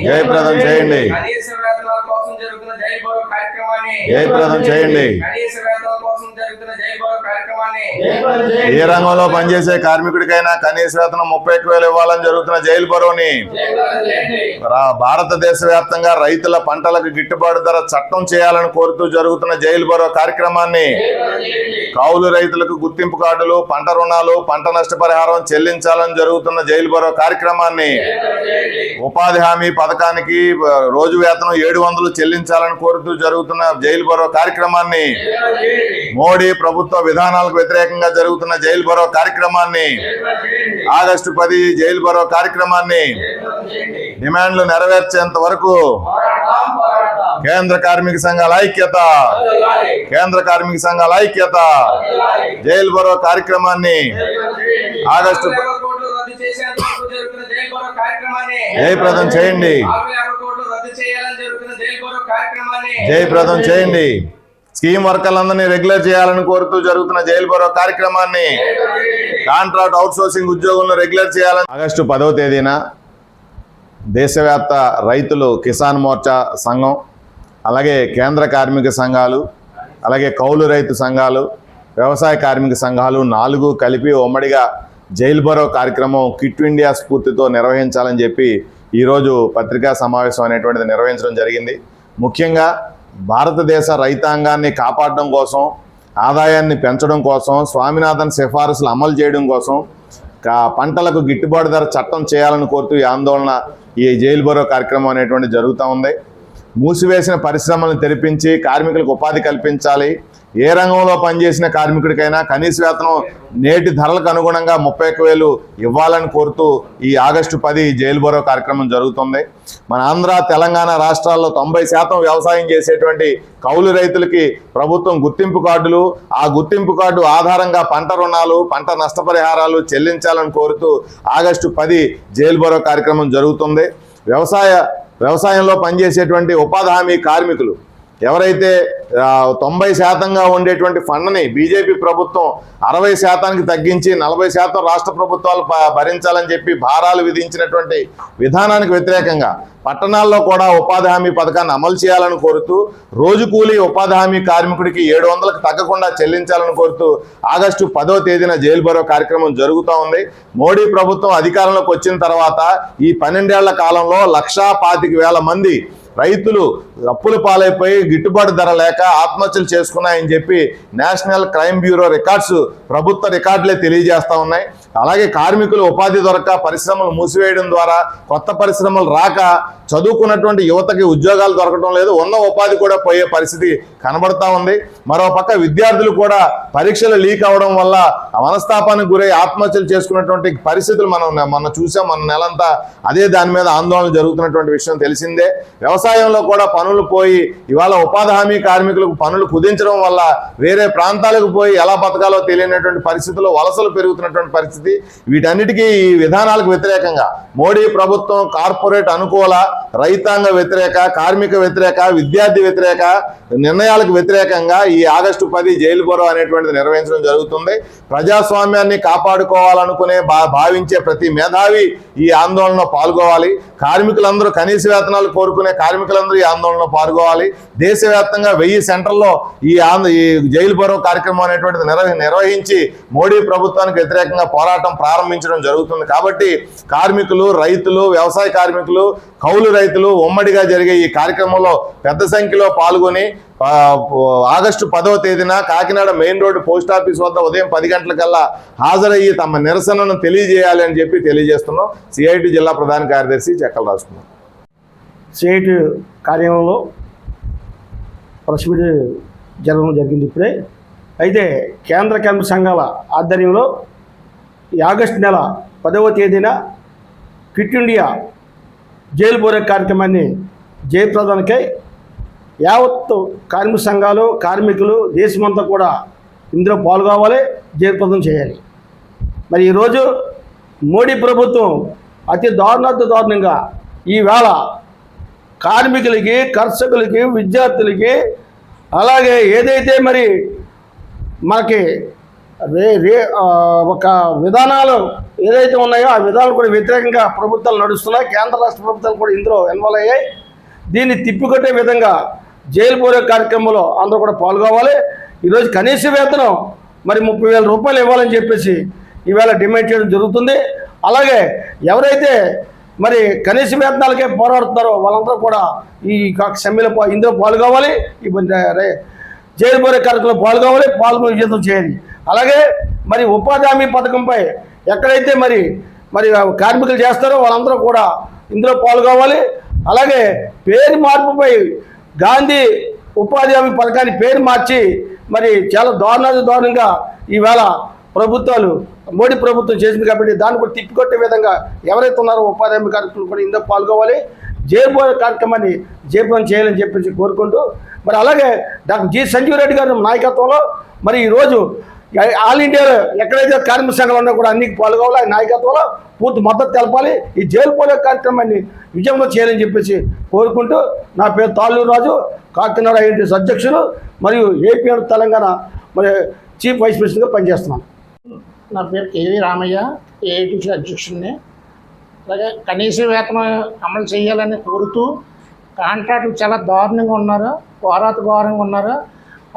జయప్రదం చేయండి. జయప్రదం చేయండి. ఏ రంగంలో పనిచేసే కార్మికుడికైనా కనీస వేతనం 31,000 ఇవ్వాలని జరుగుతున్న జైలు బరోని భారతదేశ వ్యాప్తంగా రైతుల పంటలకు గిట్టుబాటు ధర చట్టం చేయాలని కోరుతూ జరుగుతున్న జైలు బరో కార్యక్రమాన్ని, కౌలు రైతులకు గుర్తింపు కార్డులు, పంట రుణాలు, పంట నష్టపరిహారం చెల్లించాలని జరుగుతున్న జైలు బరో కార్యక్రమాన్ని, ఉపాధి హామీ పథకానికి రోజు వేతనం 700 చెల్లించాలని కోరుతూ జరుగుతున్న జైలు బరో కార్యక్రమాన్ని, మోడీ ప్రభుత్వ విధానాలకు వ్యతిరేకంగా జరుగుతున్న జైలు బరో కార్యక్రమాన్ని, ఆగస్టు 10 జైలు బరో కార్యక్రమాన్ని డిమాండ్లు నెరవేర్చేంత వరకు కేంద్ర కార్మిక సంఘాల ఐక్యత, కేంద్ర కార్మిక సంఘాల ఐక్యత. జైలు బరో కార్యక్రమాన్ని ఆగస్టు జయప్రదం చేయండి. జయప్రదం చేయండి. స్కీమ్ వర్కర్లందరినీ రెగ్యులర్ చేయాలని కోరుతూ జరుగుతున్న జైలు బరో కార్యక్రమాన్ని, కాంట్రాక్ట్ అవుట్సోర్సింగ్ ఉద్యోగులను రెగ్యులర్ చేయాలని. ఆగస్టు 10వ తేదీన దేశవ్యాప్త రైతులు కిసాన్ మోర్చా సంఘం, అలాగే కేంద్ర కార్మిక సంఘాలు, అలాగే కౌలు రైతు సంఘాలు, వ్యవసాయ కార్మిక సంఘాలు 4 కలిపి ఉమ్మడిగా జైలు బరో కార్యక్రమం క్విట్ ఇండియా స్ఫూర్తితో నిర్వహించాలని చెప్పి ఈరోజు పత్రికా సమావేశం అనేటువంటిది నిర్వహించడం జరిగింది. ముఖ్యంగా భారతదేశ రైతాంగాన్ని కాపాడడం కోసం, ఆదాయాన్ని పెంచడం కోసం, స్వామినాథన్ సిఫారసులు అమలు చేయడం కోసం పంటలకు గిట్టుబాటు ధర చట్టం చేయాలని కోరుతూ ఈ ఆందోళన, ఈ జైలు బరో కార్యక్రమం అనేటువంటి జరుగుతూ ఉంది. మూసివేసిన పరిశ్రమలను తెరిపించి కార్మికులకు ఉపాధి కల్పించాలి. ఏ రంగంలో పనిచేసిన కార్మికుడికైనా కనీస వేతనం నేటి ధరలకు అనుగుణంగా 31,000 ఇవ్వాలని కోరుతూ ఈ ఆగస్టు 10 జైలు బరో కార్యక్రమం జరుగుతుంది. మన ఆంధ్ర, తెలంగాణ రాష్ట్రాల్లో 90% వ్యవసాయం చేసేటువంటి కౌలు రైతులకి ప్రభుత్వం గుర్తింపు కార్డులు, ఆ గుర్తింపు కార్డు ఆధారంగా పంట రుణాలు, పంట నష్టపరిహారాలు చెల్లించాలని కోరుతూ ఆగస్టు 10 జైలు బరో కార్యక్రమం జరుగుతుంది. వ్యవసాయంలో పనిచేసేటువంటి ఉపాధి హామీ కార్మికులు ఎవరైతే 90% ఉండేటువంటి ఫండ్ని బీజేపీ ప్రభుత్వం 60% తగ్గించి 40% రాష్ట్ర ప్రభుత్వాలు భరించాలని చెప్పి భారాలు విధించినటువంటి విధానానికి వ్యతిరేకంగా పట్టణాల్లో కూడా ఉపాధి హామీ పథకాన్ని అమలు చేయాలని కోరుతూ, రోజు కూలీ ఉపాధి హామీ కార్మికుడికి 700కు తగ్గకుండా చెల్లించాలని కోరుతూ ఆగస్టు 10వ తేదీన జైలు బరో కార్యక్రమం జరుగుతూ ఉంది. మోడీ ప్రభుత్వం అధికారంలోకి వచ్చిన తర్వాత ఈ 12 ఏళ్ల కాలంలో 1,25,000 మంది రైతులు అప్పుల పాలైపోయి గిట్టుబాటు ధర లేక ఆత్మహత్యలు చేసుకున్నాయని చెప్పి నేషనల్ క్రైమ్ బ్యూరో రికార్డ్స్, ప్రభుత్వ రికార్డులే తెలియజేస్తూ ఉన్నాయి. అలాగే కార్మికులు ఉపాధి దొరక పరిశ్రమలు మూసివేయడం ద్వారా కొత్త పరిశ్రమలు రాక చదువుకున్నటువంటి యువతకి ఉద్యోగాలు దొరకడం లేదు, ఉన్న ఉపాధి కూడా పోయే పరిస్థితి కనబడతా ఉంది. మరోపక్క విద్యార్థులు కూడా పరీక్షలు లీక్ అవడం వల్ల మనస్తాపానికి గురై ఆత్మహత్యలు చేసుకున్నటువంటి పరిస్థితులు మనం చూసాం. మన నెలంతా అదే దాని మీద ఆందోళన జరుగుతున్నటువంటి విషయం తెలిసిందే. వ్యవసాయంలో కూడా పనులు పోయి ఇవాళ ఉపాధి హామీ కార్మికులకు పనులు కుదించడం వల్ల వేరే ప్రాంతాలకు పోయి ఎలా బతకాలో తెలియనటువంటి పరిస్థితుల్లో వలసలు పెరుగుతున్నటువంటి పరిస్థితి. వీటన్నిటికీ ఈ విధానాలకు వ్యతిరేకంగా మోడీ ప్రభుత్వం కార్పొరేట్ అనుకూల, రైతాంగ వ్యతిరేక, కార్మిక వ్యతిరేక, విద్యార్థి వ్యతిరేక నిర్ణయాలకు వ్యతిరేకంగా ఈ ఆగస్టు 10 జైలు బరో అనేటువంటిది నిర్వహించడం జరుగుతుంది. ప్రజాస్వామ్యాన్ని కాపాడుకోవాలనుకునే భావించే ప్రతి మేధావి ఈ ఆందోళనలో పాల్గొవాలి. కార్మికులందరూ కనీస వేతనాలు కోరుకునే కార్మికులందరూ ఈ ఆందోళనలో పాల్గొవాలి. దేశవ్యాప్తంగా 1000 సెంటర్లో ఈ జైలు బరో కార్యక్రమం అనేటువంటిది నిర్వహించి మోడీ ప్రభుత్వానికి వ్యతిరేకంగా పోరాటం ప్రారంభించడం జరుగుతుంది. కాబట్టి కార్మికులు, రైతులు, వ్యవసాయ కార్మికులు, కౌలు రైతులు ఉమ్మడిగా జరిగే ఈ కార్యక్రమంలో పెద్ద సంఖ్యలో పాల్గొని ఆగస్టు 10వ తేదీన Kakinada main road post office వద్ద ఉదయం 10 గంటలకల్లా హాజరయ్యి తమ నిరసనను తెలియజేయాలి అని చెప్పి తెలియజేస్తున్నాం. సిఐటి జిల్లా ప్రధాన కార్యదర్శి చెక్కల రాసుకున్నాం. సిఐటి కార్యాలయంలో ప్రెస్ మీట్ జరగడం జరిగింది ఇప్పుడే. అయితే కేంద్ర కార్మిక సంఘాల ఆధ్వర్యంలో ఈ ఆగస్టు నెల 10వ తేదీన క్విట్ ఇండియా జైలు బరో కార్యక్రమాన్ని జయప్రదానికై యావత్తు కార్మిక సంఘాలు, కార్మికులు దేశమంతా కూడా ఇందులో పాల్గొవాలి, జయప్రదం చేయాలి. మరి ఈరోజు మోడీ ప్రభుత్వం అతి దారుణంగా ఈవేళ కార్మికులకి, కర్షకులకి, విద్యార్థులకి, అలాగే ఏదైతే మరి మనకి ఒక విధానాలు ఏదైతే ఉన్నాయో ఆ విధానాలు కూడా వ్యతిరేకంగా ప్రభుత్వాలు నడుస్తున్నాయి. కేంద్ర రాష్ట్ర ప్రభుత్వాలు కూడా ఇందులో ఇన్వాల్వ్ అయ్యాయి. దీన్ని తిప్పికొట్టే విధంగా జైలు పూర్వ కార్యక్రమంలో అందరూ కూడా పాల్గొవాలి. ఈరోజు కనీస వేతనం మరి 30,000 రూపాయలు ఇవ్వాలని చెప్పేసి ఈవేళ డిమాండ్ చేయడం జరుగుతుంది. అలాగే ఎవరైతే మరి కనీస వేతనాలకే పోరాడుతున్నారో వాళ్ళందరూ కూడా ఈ సమ్మెలో ఇందులో పాల్గొవాలి. ఈ జైలు పూర్వ కార్యక్రమంలో పాల్గొవాలి, పాల్గొని విజయం చేయాలి. అలాగే మరి ఉపాధి హామీ పథకంపై ఎక్కడైతే మరి కార్మికులు చేస్తారో వాళ్ళందరూ కూడా ఇందులో పాల్గొవాలి. అలాగే పేరు మార్పుపై గాంధీ ఉపాధి హామీ పథకాన్ని పేరు మార్చి మరి చాలా దారుణంగా ఈవేళ ప్రభుత్వాలు మోడీ ప్రభుత్వం చేసింది కాబట్టి దాన్ని కూడా తిప్పికొట్టే విధంగా ఎవరైతే ఉన్నారో ఉపాధి హామీ కార్యక్రమాలు కూడా ఇందులో పాల్గొవాలి. జైలు కార్యక్రమాన్ని జయప్రదం చేయాలని చెప్పేసి కోరుకుంటూ మరి అలాగే డాక్టర్ జి సంజీవ్ రెడ్డి గారి నాయకత్వంలో మరి ఈరోజు ఆల్ ఇండియాలో ఎక్కడైతే కార్మిక సంఘాలు ఉన్నా కూడా అన్నికి పాల్గొవాలి. ఆయన నాయకత్వంలో పూర్తి మద్దతు తెలపాలి. ఈ జైలు పోలే కార్యక్రమాన్ని విజయంలో చేయాలని చెప్పేసి కోరుకుంటూ నా పేరు తాళ్ళూరు రాజు, కాకినాడ ఐఎన్టీఎస్ అధ్యక్షులు మరియు ఏపీ తెలంగాణ మరి చీఫ్ వైస్ ప్రెసిడెంట్గా పనిచేస్తున్నాను. నా పేరు కేవీ రామయ్య, ఏఐటీసీ అధ్యక్షుడిని. అలాగే కనీస వేతనం అమలు చేయాలని కోరుతూ కాంట్రాక్టులు చాలా దారుణంగా ఉన్నారు, ఘోరంగా ఉన్నారు.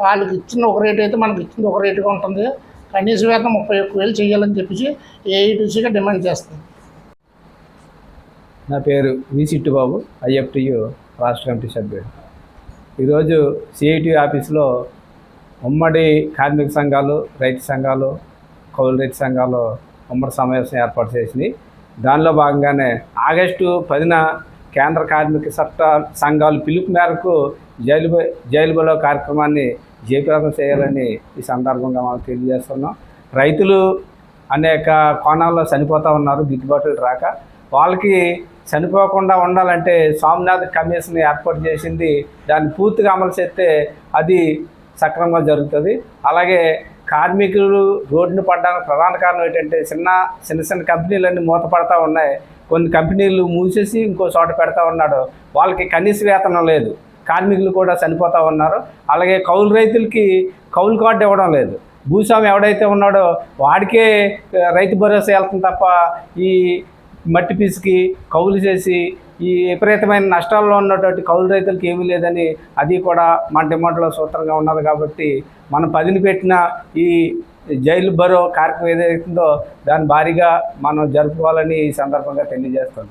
వాళ్ళకి ఇచ్చిన ఒక రేటు అయితే మనకి ఇచ్చింది ఒక రేటుగా ఉంటుంది. కనీస వేతనం 31,000 చేయాలని చెప్పేసి ఏఐటీసీగా డిమాండ్ చేస్తుంది. నా పేరు వి సిట్టుబాబు, ఐఎఫ్టియు రాష్ట్ర కమిటీ సభ్యుడు. ఈరోజు సిఐటి ఆఫీస్లో ఉమ్మడి కార్మిక సంఘాలు, రైతు సంఘాలు, కౌలు రైతు సంఘాలు ఉమ్మడి సమావేశం ఏర్పాటు చేసింది. దానిలో భాగంగానే ఆగస్టు 10న కేంద్ర కార్మిక చట్ట సంఘాలు పిలుపు మేరకు జైలు బలో కార్యక్రమాన్ని జయప్రదం చేయాలని ఈ సందర్భంగా మనం తెలియజేస్తున్నాం. రైతులు అనేక కోణాల్లో చనిపోతూ ఉన్నారు, గిట్టుబాటులు రాక. వాళ్ళకి చనిపోకుండా ఉండాలంటే స్వామినాథన్ కమిషన్ ఏర్పాటు చేసింది, దాన్ని పూర్తిగా అమలు చేస్తే అది సక్రమంగా జరుగుతుంది. అలాగే కార్మికులు రోడ్డును పడడానికి ప్రధాన కారణం ఏంటంటే చిన్న కంపెనీలన్నీ మూతపడతా ఉన్నాయి. కొన్ని కంపెనీలు మూసేసి ఇంకో చోట పెడతా ఉన్నాడు. వాళ్ళకి కనీస వేతనం లేదు, కార్మికులు కూడా చనిపోతూ ఉన్నారు. అలాగే కౌలు రైతులకి కౌలు కార్డు ఇవ్వడం లేదు. భూస్వామి ఎవడైతే ఉన్నాడో వాడికే రైతు భరోసా వెళ్తుంది తప్ప ఈ మట్టి పిసికి కౌలు చేసి ఈ విపరీతమైన నష్టాల్లో ఉన్నటువంటి కౌలు రైతులకి ఏమీ లేదని అది కూడా మన డిమాండ్లో సూత్రంగా ఉన్నది. కాబట్టి మనం 10ని పెట్టిన ఈ జైలు బరో కార్యక్రమం ఏదైతుందో దాన్ని భారీగా మనం జరుపుకోవాలని ఈ సందర్భంగా తెలియజేస్తాం.